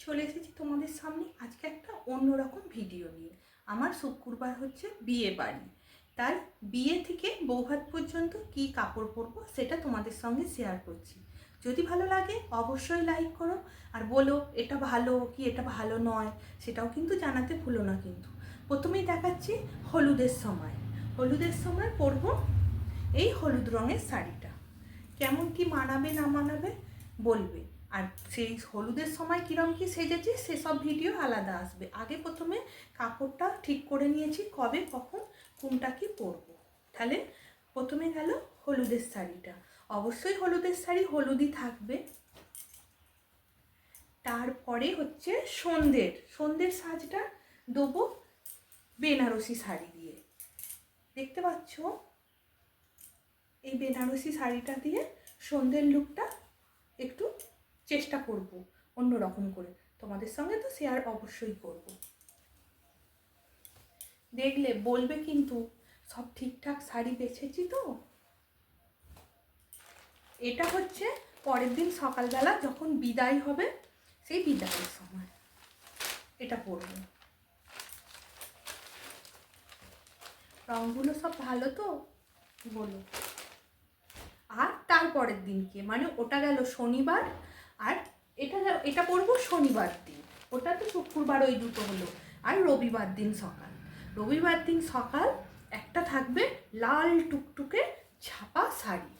চলে এসেছি তোমাদের সামনে আজকে একটা অন্যরকম ভিডিও নিয়ে। আমার শুক্রবার হচ্ছে বিয়ে বাড়ি, তাই বিয়ে থেকে বৌভাত পর্যন্ত কি কাপড় পরবো সেটা তোমাদের সঙ্গে শেয়ার করছি। যদি ভালো লাগে অবশ্যই লাইক করো, আর বলো এটা ভালো কি এটা ভালো নয় সেটাও কিন্তু জানাতে ভুলো না। কিন্তু প্রথমেই দেখাচ্ছি হলুদের সময় পরবো এই হলুদ রঙের শাড়িটা। কেমন কি মানাবে না মানাবে বলবে। আর সেই হলুদের সময় কীরকম কী সেজেছি সেসব ভিডিও আলাদা আসবে। আগে প্রথমে কাপড়টা ঠিক করে নিয়েছি কবে কখন কোনটা কি পরবো। তাহলে প্রথমে গেল হলুদের শাড়িটা। অবশ্যই হলুদের শাড়ি হলুদই থাকবে। তারপরে হচ্ছে সন্ধ্যের সাজটা দেবো বেনারসি শাড়ি দিয়ে। দেখতে পাচ্ছ এই বেনারসি শাড়িটা দিয়ে সন্ধ্যের লুকটা একটু চেষ্টা করব অন্য রকম করে। তোমাদের সঙ্গে তো শেয়ার অবশ্যই করব। দেখলে বলবে কিন্তু সব ঠিকঠাক শাড়ি বেছেছি তো। এটা হচ্ছে পরের দিন সকালবেলা যখন বিদায় হবে, সেই বিদায়ের সময় এটা পরব। রঙগুলো সব ভালো তো বলো। আর তারপরের দিনকে মানে ওটা গেল শনিবার, আর এটা পরবো শনিবার দিন। ওটা তো শুক্রবার ওই দুটো হলো। আর রবিবার দিন সকাল একটা থাকবে লাল টুকটুকে ছাপা শাড়ি।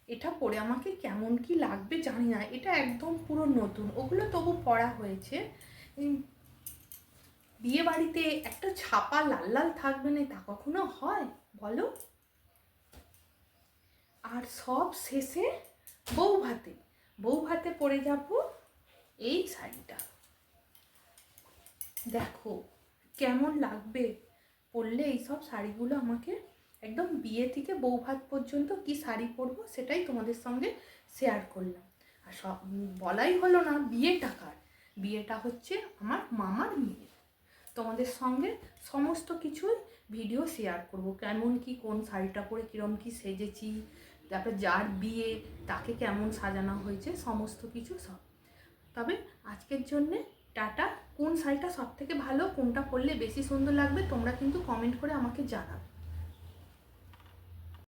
এটা পরে আমাকে কেমন কি লাগবে জানি না, এটা একদম পুরো নতুন। ওগুলো তবু পরা হয়েছে। বিয়ে বাড়িতে একটা ছাপা লাল লাল থাকবে না, তা কখনো হয় বলো? আর সব শেষে বউ ভাতে পরে যাব এই শাড়িটা। দেখো কেমন লাগবে পরলে এইসব শাড়িগুলো আমাকে। একদম বিয়ে থেকে বউ ভাত পর্যন্ত কি শাড়ি পরবো সেটাই তোমাদের সঙ্গে শেয়ার করলাম। আর সব বলাই হলো না বিয়েটা হচ্ছে আমার মামার মেয়ে। তোমাদের সঙ্গে সমস্ত কিছুই ভিডিও শেয়ার করব, কেমন কি কোন শাড়িটা পরে কীরকম কি সেজেছি, তারপর যার বিয়ে তাকে কেমন সাজানো হয়েছে সমস্ত কিছু সব। তবে আজকের জন্যে টাটা। কোন শাড়িটা সব থেকে ভালো, কোনটা পরলে বেশি সুন্দর লাগবে তোমরা কিন্তু কমেন্ট করে আমাকে জানাবে।